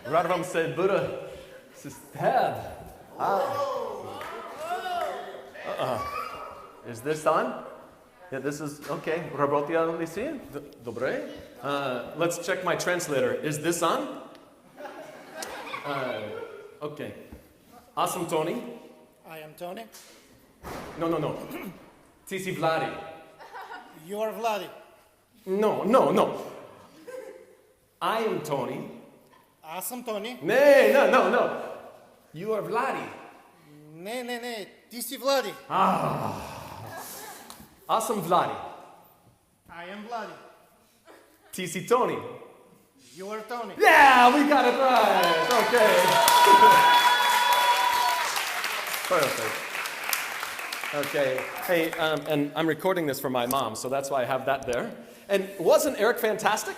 Radvam said Buddha says tab. Is this on? Yeah, this is okay. Работя ли си? Добре. Let's check my translator. Is this on? Okay. Аз съм Tony. I am Tony. No. Ти си Влади. You are Vladi. No. I am Tony. Аз съм Тони. No. You are Vladi. Не. Ти си Влади. Аз съм Влади. I am Vladi. Ти си Tony. You are Tony. Yeah, we got it right. Okay. Perfect. Okay. Hey, and I'm recording this for my mom, so that's why I have that there. And wasn't Eric fantastic?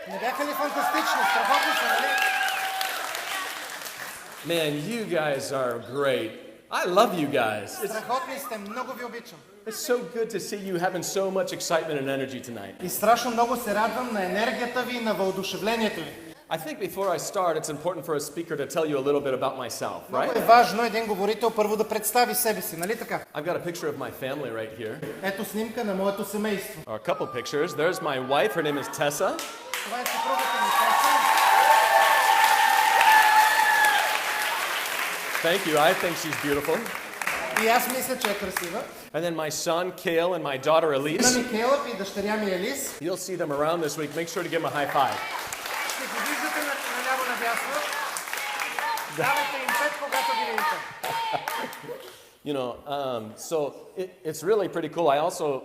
Не бяха ли фантастични? Страхотни са, нали? Man, you guys are great. I love you guys. Страхотни сте, много ви обичам. It's so good to see you having so much excitement and energy tonight. И страшно много се радвам на енергията ви и на въодушевлението ви. I think before I start, it's important for a speaker to tell you a little bit about myself, right? Много е важно един говорител първо да представи себе си, нали така? I've got a picture of my family right here. Ето снимка на моето семейство. Or a couple pictures. There's my wife. Her name is Tessa. Това е съпругата ми Теса. Thank you. I think she's beautiful. И аз мисля, че е красива. And then my son, Kale, and my daughter, На Elise. Микела и дъщеря ми Елис. You'll see them around this week. Make sure to give them a high five. Ще ги виждате наляво надясно. Давайте им пет, когато ги видите. You know, so it's really pretty cool.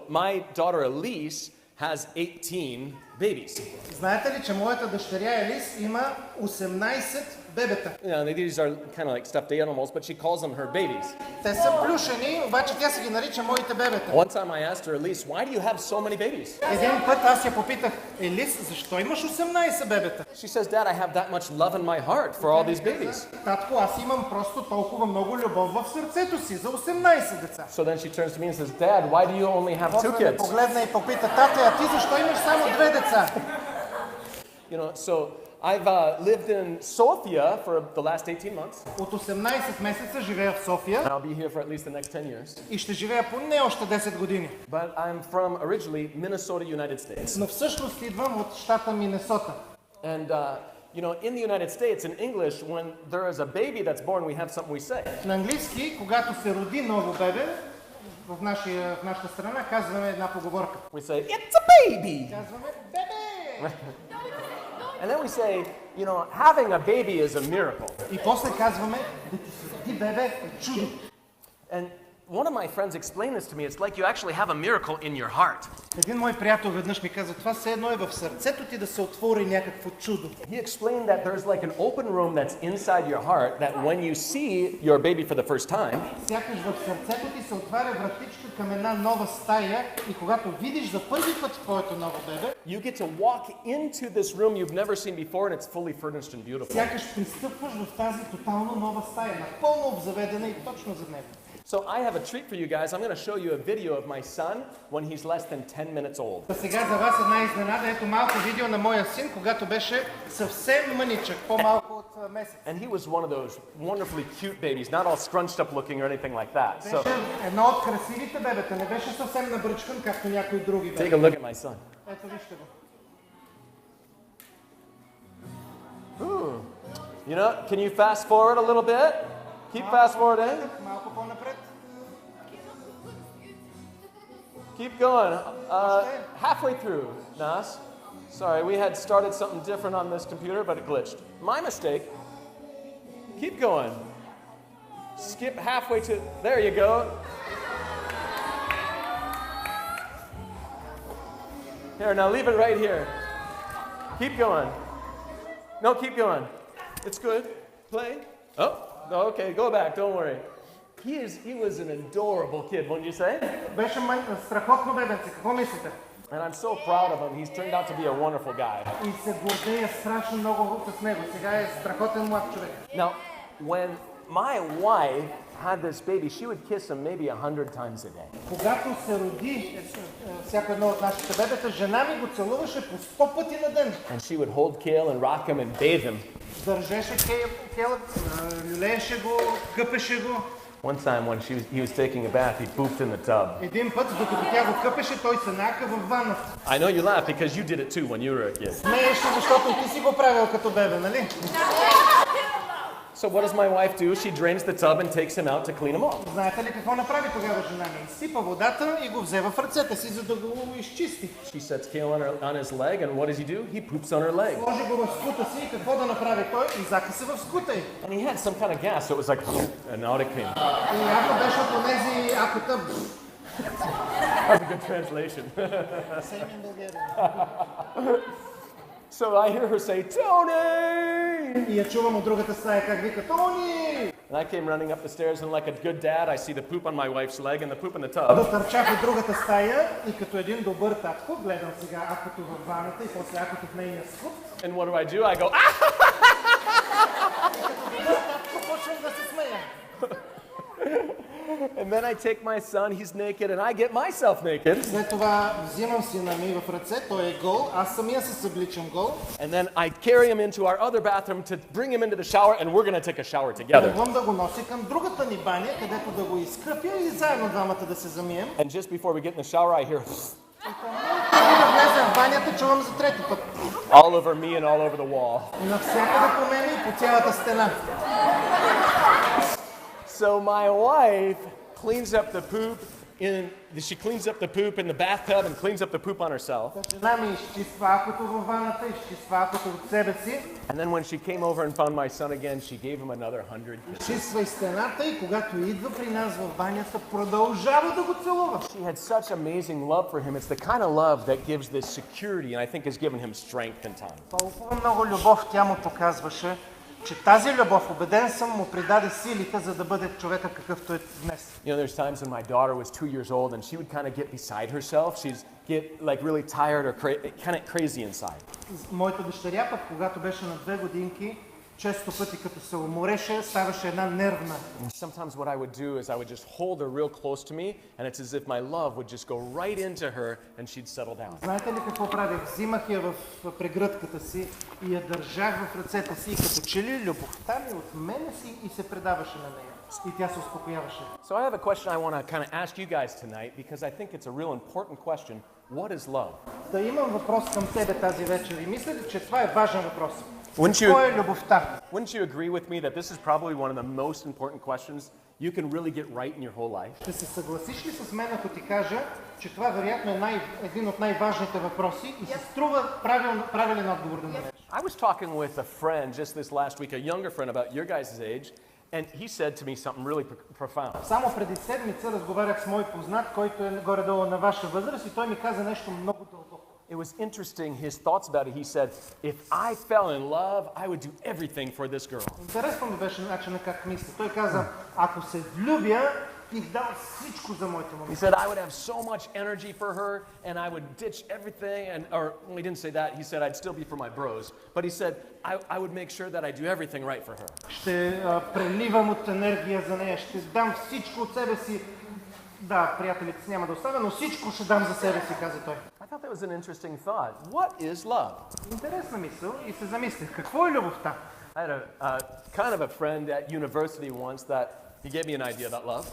My daughter, Elise, has 18 babies. Знаете ли, че моята дъщеря Елис има 18 бебета? These are kind of like stuffed animals, but she calls them her babies. Те са плюшени, обаче тя се ги нарича моите бебета. One time I asked her, Elise, why do you have so many babies? Един път аз я попитах, Елис, защо имаш 18 бебета? She says, Dad, I have that much love in my heart for all these babies. Татко, аз имам просто толкова много любов в сърцето си за 18 деца. So then she turns to me and says, Dad, why do you only have 2 После ме kids? погледна и попита, тате, а ти защо имаш само 2 деца? You know, so I've lived in Sofia for the last 18 months. От 18 месеца живея в София. And I'll be here for at least the next 10 years. И ще живея поне още 10 години. But I'm from originally Minnesota, United States. Но всъщност идвам от щата Минесота. And you know, in the United States, in English, when there is a baby that's born, we have something we say. На английски, когато се роди ново бебе, в нашата страна казваме една поговорка. We say, it's a baby! Казваме бебе! And then we say, you know, having a baby is a miracle. И после казваме, да ти се роди бебе е чудо. And one of my friends explained this to me. It's like you actually have a miracle in your heart. Един мой приятел веднъж ми каза, това все едно е в сърцето ти да се отвори някакво чудо. He explained that there's like an open room that's inside your heart that when you see your baby for the first time, Сякаш в сърцето ти се отваря вратичка към една нова стая и когато видиш за първи път твоето ново бебе, you get to walk into this room you've never seen before and it's fully furnished and beautiful. сякаш пристъпваш в тази тотално нова стая, напълно обзаведена и точно за него. So I have a treat for you guys. I'm going to show you a video of my son when he's less than 10 minutes old. Сега за вас една изненада. Ето малко видео на моя син, когато беше съвсем мъничък, по-малко от месец. And he was one of those wonderfully cute babies, not all scrunched up looking or anything like that. So Беше едно от красивите бебета, не беше съвсем набръчкан, както някои други take бебета. a look at my son. Ето вижте го. Ooh. You know, can you fast forward a little bit? Keep fast forwarding. Малко по-напред. Keep going. Halfway through, Nas. Sorry, we had started something different on this computer, but it glitched. My mistake. Keep going. Skip halfway to... There you go. Here, now leave it right here. Keep going. No, keep going. It's good. Play. Oh, okay, go back, don't worry. He was an adorable kid, wouldn't you say? Беше страхотно бебенце, какво мислите? And I'm so proud of him. He's turned out to be a wonderful guy. И се гордея страшно много с него. Сега е страхотен млад човек. Now, when my wife had this baby, she would kiss him maybe 100 times a day. Когато се роди всяко едно от нашите бебета, жена ми го целуваше по 100 пъти на ден. And she would hold Kale and rock him and bathe him. Държеше Кела, люлееше го, къпеше го. One time when he was taking a bath, he pooped in the tub. Един път, докато тя го къпеше, той се нака във ванната. I know you laugh because you did it too when you were a kid. Смееше, защото и ти си го правил като бебе, нали? So what does my wife do? She drains the tub and takes him out to clean him off. Знаете ли какво направи тогава жена ми? Изсипа водата и го взе в ръцете си, за да го изчисти. She sets Kale on his leg, and what does he do? He poops on her leg. Сложи го в скута си и какво да направи той? Изака се в скута й. And he had some kind of gas, so it was like, and out it came. И явно беше от онези акота. That's a good translation. Same in Bulgarian. So I hear her say, Tony! И я чувам от другата стая как вика Тони! And I came running up the stairs, and like a good dad, I see the poop on my wife's leg and the poop in the tub. Дотърчах от другата стая и като един добър татко, гледам сега акото във ваната и после акото в нейния скут. And what do? I go, ah! Почвам да се смея. And then I take my son, he's naked, and I get myself naked. След това взимам сина ми в ръце, той е гол, аз самия се събличам гол. And then I carry him into our other bathroom to bring him into the shower, and we're going to take a shower together. Тръгвам да го носи към другата ни баня, където да го изкъпя и заедно двамата да се замием. And just before we get in the shower, I hear Преди да влезем в банята, чувам за трети път. all over me and all over the wall. Навсякъде по мен и по цялата стена. So my wife cleans up the poop in the bathtub and cleans up the poop on herself. Жена ми изчиства акото във ваната, изчиства акото от себе си. And then when she came over and found my son again, she gave him another 100 kisses. Изчиства и стената и когато идва при нас в банята, продължава да го целува. She had such amazing love for him. It's the kind of love that gives this security and I think has given him strength in time. Толкова много любов тя му показваше, че тази любов, убеден съм, му придаде силите, за да бъде човека какъвто е днес. You know, there's times when my daughter was 2 years old and she would kind of get beside herself. She'd get like really tired or kind of crazy inside. Моята дъщеря пък, когато беше на 2 годинки, често пъти като се умореше, ставаше една нервна. Sometimes what I would do is I would just hold her real close to me and it's as if my love would just go right into her and she'd settle down. Знаете ли какво правих? Взимах я в прегръдката си и я държах в ръцете си и като че ли любовта ми от мене си и се предаваше на нея. И тя се успокояваше. So I have a question I want to kind of ask you guys tonight because I think it's a real important question. What is love? Да имам въпрос към тебе тази вечер и мисля, че това е важен въпрос. Wouldn't Какво е любовта? you agree with me that this is probably one of the most important questions you can really get right in your whole life? Ще се съгласиш ли с мен, ако ти кажа, че това вероятно е един от най-важните въпроси и се струва правилен отговор да намериш? I was talking with a friend just this last week, a younger friend about your guys' age, and he said to me something really profound. Само преди седмица разговарях с мой познат, който е горе-долу на ваша възраст и той ми каза нещо много дълбоко. It was interesting, his thoughts about it. He said, if I fell in love, I would do everything for this girl. Интересно ми беше начинът как мисля. Той каза, ако се влюбя, бих дал всичко за моите момиче. He said, I would have so much energy for her, and I would ditch everything, he didn't say that, he said I'd still be for my bros, but he said, I would make sure that I do everything right for her. Ще преливам от енергия за нея, ще дам всичко от себе си. Да, приятелите си няма да оставя, но всичко ще дам за себе си, каза той. I thought that was an interesting thought. What is love? Интересна мисъл и се замислих, какво е любовта? I had a kind of a friend at university once that he gave me an idea about love.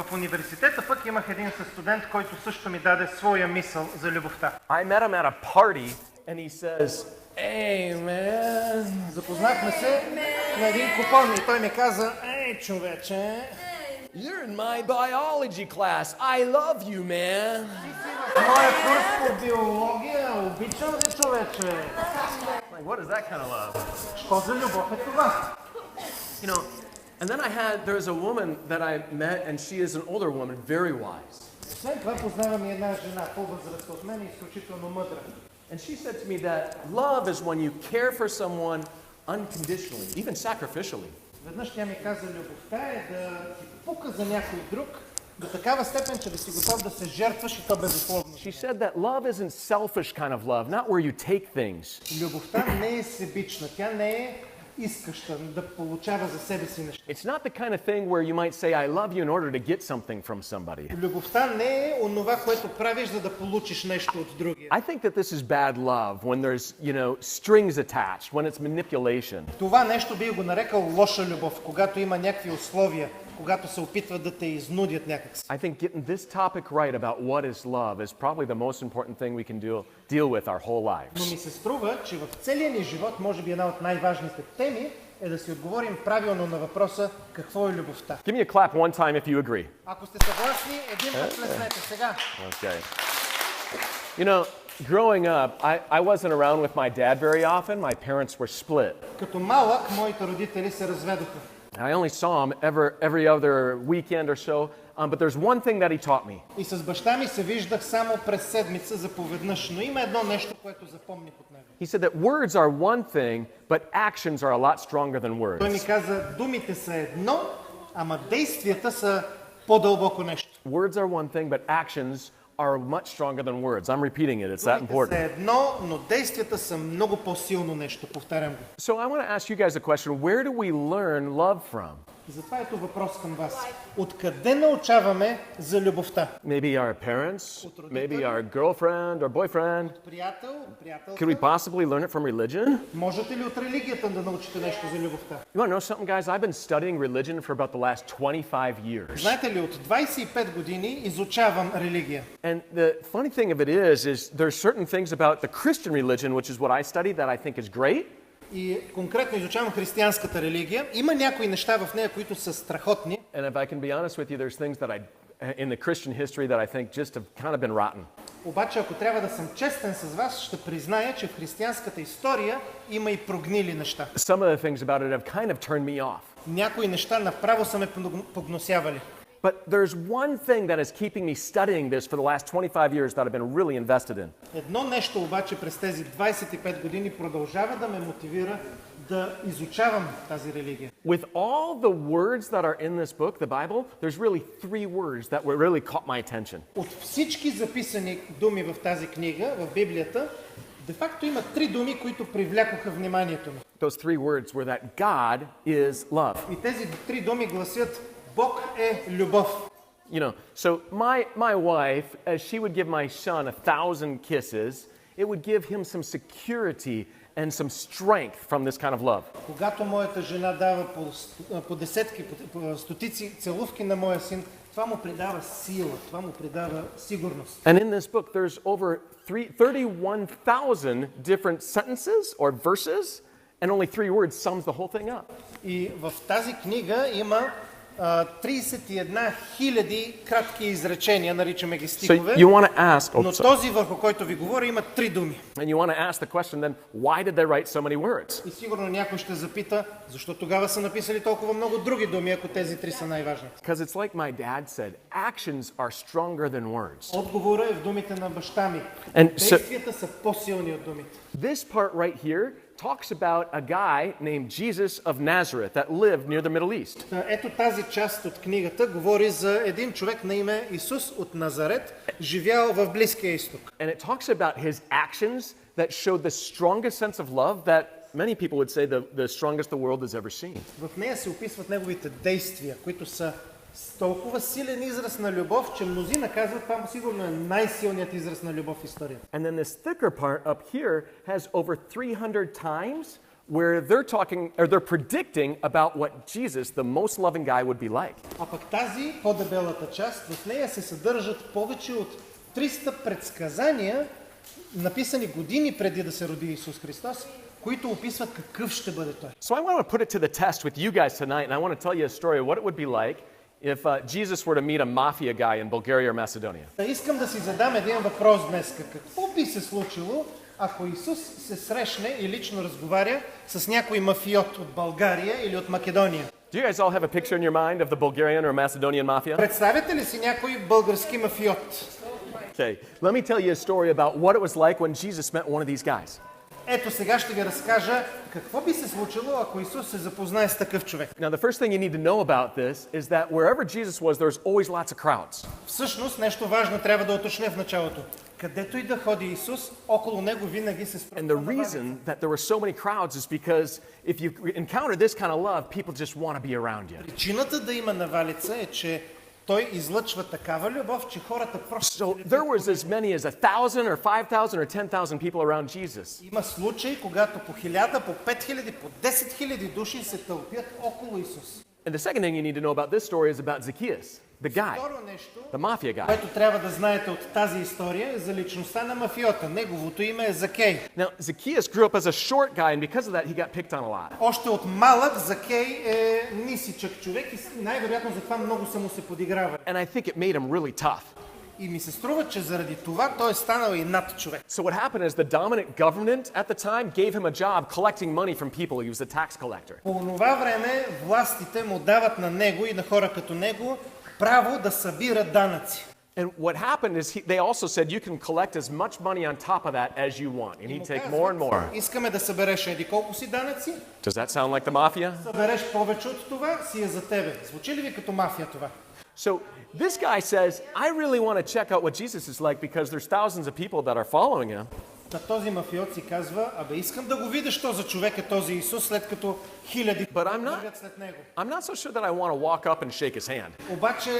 В университета пък имах един студент, който също ми даде своя мисъл за любовта. I met him at a party and he says, hey man. Запознахме се на един купон и той ми каза, ей човече, You're in my biology class. I love you, man. моя курс по биология, обичам ви човече. Like, what is that kind of love? Що за любов е това? You know, and then there's a woman that I met and she is an older woman, very wise. След това познавам и една жена, по-възрастна от мен и изключително мъдра. And she said to me that love is when you care for someone unconditionally, even sacrificially. Веднъж тя ми каза, любовта е да ти пука за някой друг до такава степен, че да си готов да се жертваш и то безусловно. She said that love isn't selfish kind of love, not where you take things. Любовта не е себична, тя не е искаща да получава за себе си неща. It's not the kind of thing where you might say, I love you in order to get something from somebody. Любовта не е онова, което правиш, за да получиш нещо от другия. I think that this is bad love when there's, strings attached, when it's manipulation. Това нещо би го нарекал лоша любов, когато има някакви условия, когато се опитват да те изнудят някакси. I think getting this topic right about what is love is probably the most important thing we can deal with our whole Но lives. ми се струва, че в целия ни живот, може би една от най-важните теми, е да си отговорим правилно на въпроса какво е любовта. Give me a clap one time if you agree. Ако сте съгласни, един път плеснете сега. Okay. Growing up, I wasn't around with my dad very often. My parents were split. Като малък, моите родители се разведоха. I only saw him every other weekend or so, but there's one thing that he taught me. И с баща ми се виждах само през седмица за поведнъж, но има едно нещо, което запомних от него. He said that words are one thing, but actions are a lot stronger than Той ми words. каза, думите са едно, ама действията са по-дълбоко нещо. Words are one thing, but actions are much stronger than words. I'm repeating it. It's that Думите important. са едно, но действията са много по-силно нещо, повтарям го. So I want to ask you guys a question. Where do we learn love from? И затова ето въпрос към вас. Откъде научаваме за любовта? Maybe our parents, maybe our girlfriend or boyfriend. Приятел, Could we приятелка? possibly learn it from religion? Можете ли от религията да научите нещо за любовта? You want to know something, guys? I've been studying religion for about the last 25 years. Знаете ли, от 25 години изучавам религия. And the funny thing of it is there's certain things about the Christian religion, which is what I study, that I think is great. И конкретно изучавам християнската религия. Има някои неща в нея, които са страхотни. And if I can be honest with you, there's things that in the Christian history that I think just have kind of been rotten. Обаче, ако трябва да съм честен с вас, ще призная, че в християнската история има и прогнили неща. Some of the things about it have kind of turned me off. Някои неща направо са ме погносявали. But there's one thing that is keeping me studying this for the last 25 years that I've been really invested in. Едно нещо обаче през тези 25 години продължава да ме мотивира да изучавам тази религия. With all the words that are in this book, the Bible, there's really 3 words that really caught my attention. От всички записани думи в тази книга, в Библията, де-факто има 3 думи, които привлякоха вниманието ми. Those 3 words were that God is love. И тези 3 думи гласят Бог е любов. So my wife, as she would give my son 1,000 kisses, it would give him some security and some strength from this kind of love. Когато моята жена дава по десетки, по стотици целувки на моя син, това му придава сила, това му придава сигурност. And in this book, there's over 31,000 different sentences or verses, and only 3 words sums the whole thing up. И в тази книга има 31 000 кратки изречения, наричаме ги стихове. So you want to ask, Но този, върху който ви говоря, има 3 думи. and you want to ask the question then, why did they write so many words? И сигурно някой ще запита, защо тогава са написали толкова много други думи, ако тези 3 са най-важни. Because it's like my dad said, actions are stronger than words. Отговорът е в думите на баща ми. And so- Действията са по-силни от думите. This part right here talks about a guy named Jesus of Nazareth that lived near the Middle East. Ето тази част от книгата говори за един човек на име Исус от Назарет, живял в Близкия изток. And it talks about his actions that showed the strongest sense of love that many people would say the strongest the world has ever seen. В нея се описват неговите действия, които са толкова силен израз на любов, че мнозина казват, това сигурно е най-силният израз на любов в историята. And then this thicker part up here has over 300 times where they're predicting about what Jesus, the most loving guy, would be like. А пък тази по-дебелата част, в нея се съдържат повече от 300 предсказания, написани години преди да се роди Исус Христос, които описват какъв ще бъде той. So I want to put it to the test with you guys tonight, and I want to tell you a story of what it would be like if Jesus were to meet a mafia guy in Bulgaria or Macedonia. Искам да си задам един въпрос днес. Какво би се случило, ако Исус се срещне и лично разговаря с някой мафиот от България или от Македония? Do you guys all have a picture in your mind of the Bulgarian or Macedonian mafia? Представете ли си някой български мафиот? Okay, let me tell you a story about what it was like when Jesus met one of these guys. Ето сега ще ви разкажа какво би се случило, ако Исус се запознае с такъв човек. Now, the first thing you need to know about this is that wherever Jesus was, there's always lots of crowds. Всъщност, нещо важно трябва да уточня в началото. Където и да ходи Исус, около него винаги се And the reason that there were so many crowds is because if you encounter this kind of love, people just want to be around you. Причината да има навалица е, че той излъчва такава любов, че хората просто... So there was as many as 1,000 or 5,000 or 10,000 people around Jesus. Има случаи, когато по 1000, по 5000, по 10 000 души се тълпят около Исус. And the second thing you need to know about this story is about Zacchaeus, the guy, Второ нещо, the mafia guy. което трябва да знаете от тази история, е за личността на мафиота. Неговото име е Закей. Now, Zacchaeus grew up as a short guy, and because of that, he got picked on a lot. Още от малък Закей е нисичък човек и най-вероятно за това много са му се подигравали. And I think it made him really tough. И ми се струва, че заради това той е станал и над човек. So what happened is the dominant government at the time gave him a job collecting money from people. He was a tax collector. По това време властите му дават на него и на хора като него право да събира данъци. And what happened is they also said you can collect as much money on top of that as you want, and he'd take more and more. Искаме да събереш еди колко си данъци. Does that sound like the mafia? Събереш повече от това, си е за тебе. Звучи ли ви като мафия това? So this guy says, I really want to check out what Jesus is like because there's thousands of people that are following him. Този мафиот си казва, искам да го видя, що за човек е този Исус, след като хиляди вървят след него. I'm not so sure that I want to walk up and shake his hand. Обаче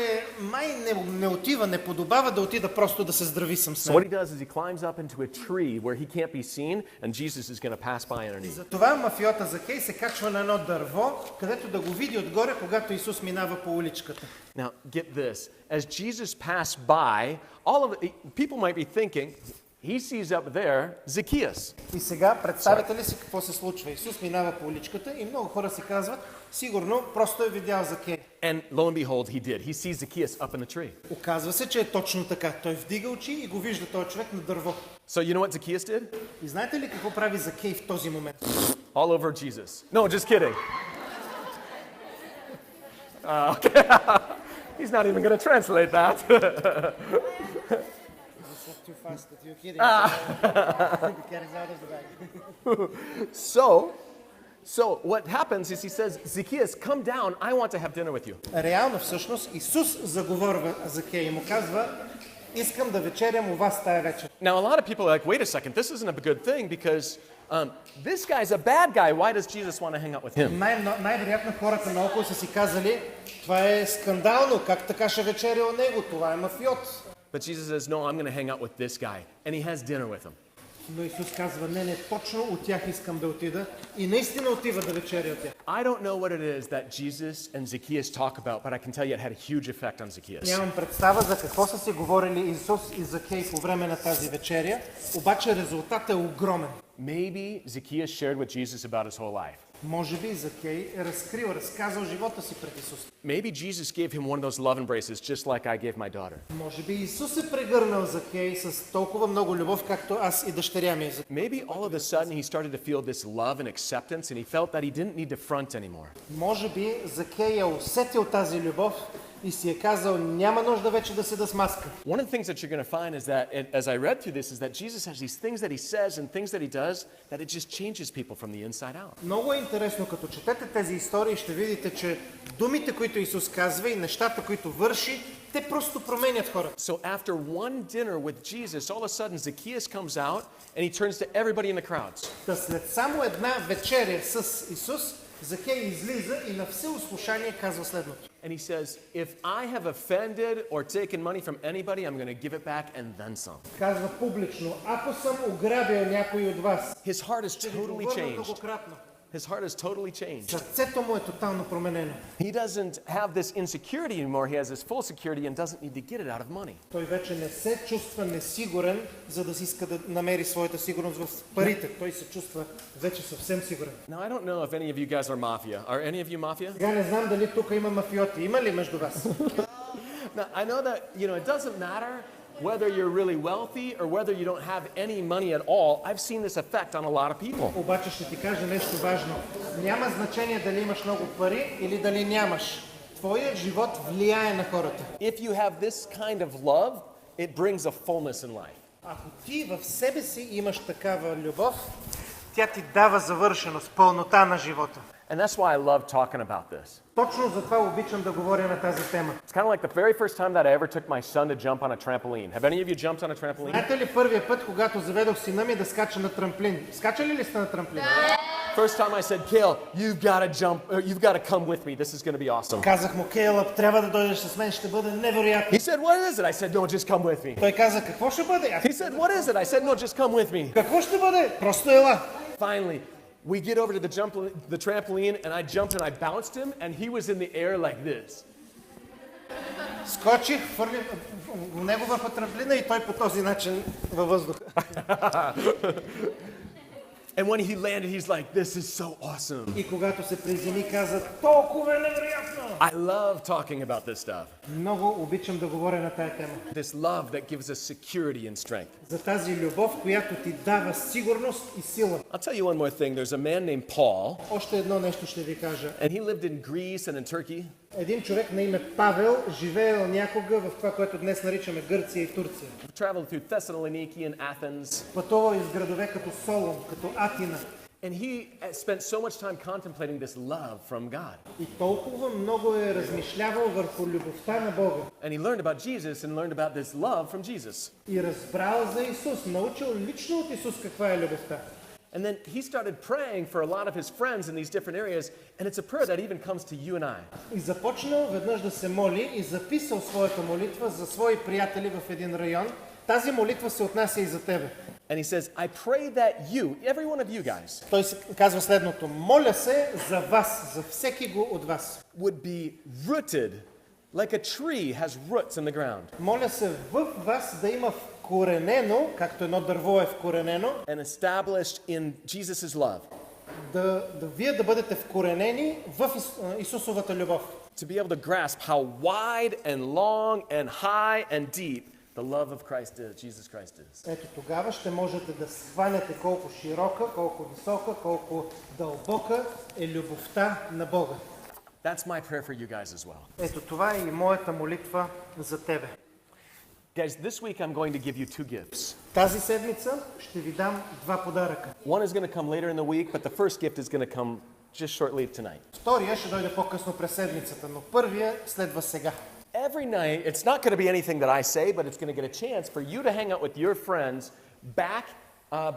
май не отива, не подобава да отида просто да се здрави съм с So него. what he does is he climbs up into a tree where he can't be seen and Jesus is going to pass by underneath. Затова мафиота Закей се качва на едно дърво, където да го види отгоре, когато Исус минава по уличката. Now get this, as Jesus passed by, all of the people might be thinking, he sees up there Zacchaeus. И сега представете ли си какво се случва? Исус минава по уличката и много хора си казват, сигурно просто е видял Закей. And lo and behold, he did. He sees Zacchaeus up in the tree. Оказва се, че е точно така. Той вдига очи и го вижда този човек на дърво. So you know what Zacchaeus did? И знаете ли какво прави Закей в този момент? All over Jesus. No, just kidding. Okay. He's not even going to translate that. Too fast that you're kidding. So what happens is he says, Zacchaeus, come down. I want to have dinner with you. Реално всъщност Исус заговорва Закей и му казва, искам да вечерям у вас тая вечер. Now a lot of people are like, wait a second, this isn't a good thing because this guy's a bad guy. Why does Jesus want to hang out with him? Най-вероятно хората наоколо са си казали, това е скандално, как така ще вечеря у него, това е мафиот. But Jesus says, no, I'm going to hang out with this guy. And he has dinner with him. Но Исус казва, не, точно от тях искам да отида и наистина отива да вечеря от тях. I don't know what it is that Jesus and Zacchaeus talk about, but I can tell you it had a huge effect on Zacchaeus. Нямам представа за какво са си говорили Исус и Закей по време на тази вечеря, обаче резултатът е огромен. Maybe Zacchaeus shared with Jesus about his whole life. Може би Закей е разказал живота си пред Исус. Maybe Jesus gave him one of those love embraces, just like I gave my daughter. Може би Исус е прегърнал Закей с толкова много любов, както аз и дъщеря ми. Maybe all of a sudden he started to feel this love and acceptance and he felt that he didn't need to front anymore. Може би Закей е усетил тази любов и си е казал, няма нужда вече да седа с маска. One of the things that you're going to find is that, as I read through this, is that Jesus has these things that he says and things that he does that it just changes people from the inside out. Много е интересно, като четете тези истории, ще видите, че думите, които Исус казва и нещата, които върши, те просто променят хората. So after one dinner with Jesus, all of a sudden Zacchaeus comes out and he turns to everybody in the crowds. Та след само една вечеря с Исус, Закей излиза и на всеуслушание казва следното. And he says, if I have offended or taken money from anybody, I'm going to give it back and then some. Казва публично, ако съм ограбил някой от вас, His heart is totally changed. многократно. His heart is totally changed. Сърцето му е тотално променено. He doesn't have this insecurity anymore. He has this full security and doesn't need to get it out of money. Той вече не се чувства несигурен, за да си иска да намери своята сигурност в парите. Той се чувства вече съвсем сигурен. Now, I don't know if any of you guys are mafia. Are any of you mafia? Сега не знам дали тук има мафиоти. Има ли между вас? Now, I know that, it doesn't matter whether you're really wealthy or whether you don't have any money at all. I've seen this effect on a lot of people. Обаче ще ти кажа нещо важно. Няма значение дали имаш много пари или дали нямаш. Твоят живот влияе на хората. If you have this kind of love, it brings a fullness in life. Ако ти в себе си имаш такава любов, Тя ти дава завършеност, пълнота на живота. And that's why I love talking about this. Точно затова обичам да говоря на тази тема. It's kind of like the very first time that I ever took my son to jump on a trampoline. Have any of you jumped on a trampoline? Знаете ли първия път, когато заведох сина ми да скача на трамплин? Скачали ли сте на трамплин? First time I said, Kale, you've got to jump, you've got to come with me. This is going to be awesome. Казах му, Кейлъб, трябва да дойдеш с мен, ще бъде невероятно. He said, what is it? I said, no, just come with me. Той каза, какво ще бъде? He said, what is it? I said, no, just come with me. Какво ще бъде? Просто ела. Finally, we get over to the trampoline, and I jumped and I bounced him, and he was in the air like this. Скочих, хвърли него върху трамплина и той по този начин във въздуха. And when he landed, he's like, this is so awesome. И когато се приземи, каза, толкова е невероятно. I love talking about this stuff. Много обичам да говоря на тая тема. This love that gives us security and strength. За тази любов, която ти дава сигурност и сила. I'll tell you one more thing. There's a man named Paul. Още едно нещо ще ви кажа. And he lived in Greece and in Turkey. Един човек на име Павел живеел някога в това, което днес наричаме Гърция и Турция. Traveled through Thessaloniki and Athens. Пътувал из градове като Солун, като Атина. And he spent so much time contemplating this love from God. И толкова много е размишлявал върху любовта на Бога. And he learned about Jesus and learned about this love from Jesus. И разбрал за Исус, научил лично от Исус каква е любовта. And then he started praying for a lot of his friends in these different areas, and it's a prayer that even comes to you and I. И започнал веднъж да се моли и записал своята молитва за свои приятели в един район. Тази молитва се отнася и за тебе. And he says, I pray that you, every one of you guys, Той казва следното: моля се за вас, за всеки го от вас. would be rooted like a tree has roots in the ground. Моля се в вас да има вкоренено, както едно дърво е вкоренено, And established in Jesus' love. вие да бъдете вкоренени в Исусовата любов. To be able to grasp how wide and long and high and deep the love of Christ is, Jesus Christ is. Ето тогава ще можете да схванете колко широка, колко висока, колко дълбока е любовта на Бога. That's my prayer for you guys as well. Ето това е и моята молитва за тебе. Guys, this week I'm going to give you two gifts. Тази седмица ще ви дам два подаръка. One is going to come later in the week, but the first gift is going to come just shortly tonight. Втория ще дойде по-късно през седмицата, но първия следва сега. Every night, it's not going to be anything that I say, but it's going to get a chance for you to hang out with your friends back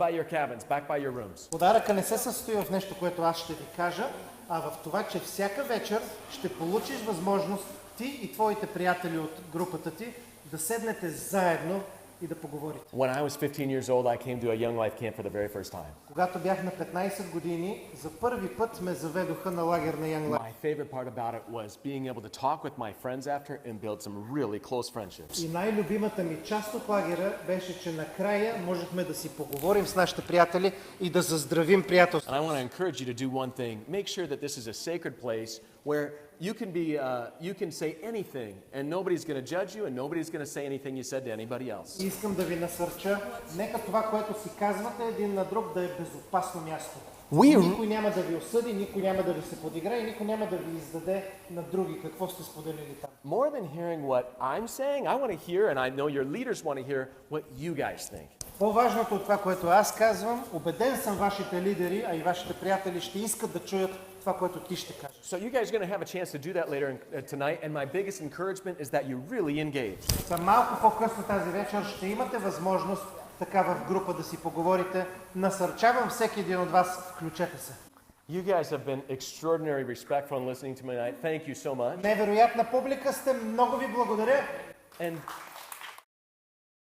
by your cabins, back by your rooms. Подаръка не се състои в нещо, което аз ще ви кажа, а в това, че всяка вечер ще получиш възможност ти и твоите приятели от групата ти да седнете заедно и да поговорите. When I was 15 years old, I came to a young life camp for the very first time. Когато бях на 15 години, за първи път ме заведоха на лагер на Young Life. My favorite part about it was being able to talk with my friends after and build some really close friendships. И най-любимата ми част от лагера беше, че накрая можехме да си поговорим с нашите приятели и да заздравим приятелството. And I want to encourage you to do one thing. Make sure that this is a sacred place where you can say anything and nobody's going to judge you and nobody's going to say anything you said to anybody else. Искам да ви насърча, нека това, което си казвате един на друг, да е безопасно място. Никой няма да ви осъди, никой няма да ви се подиграе, никой няма да ви издаде на други какво сте споделили там. More than hearing what I'm saying, I want to hear, and I know your leaders want to hear, what you guys think. По-важното от това, което аз казвам, убеден съм вашите лидери, а и вашите приятели ще искат да чуят това, което ти ще кажеш. So you guys are going to have a chance to do that later tonight, and my biggest encouragement is that you really engage. За малко по-късно тази вечер ще имате възможност така в група да си поговорите. Насърчавам всеки един от вас, включете се. You guys have been extraordinarily respectful in listening to me tonight. Thank you so much. Невероятна публика сте, много ви благодаря. And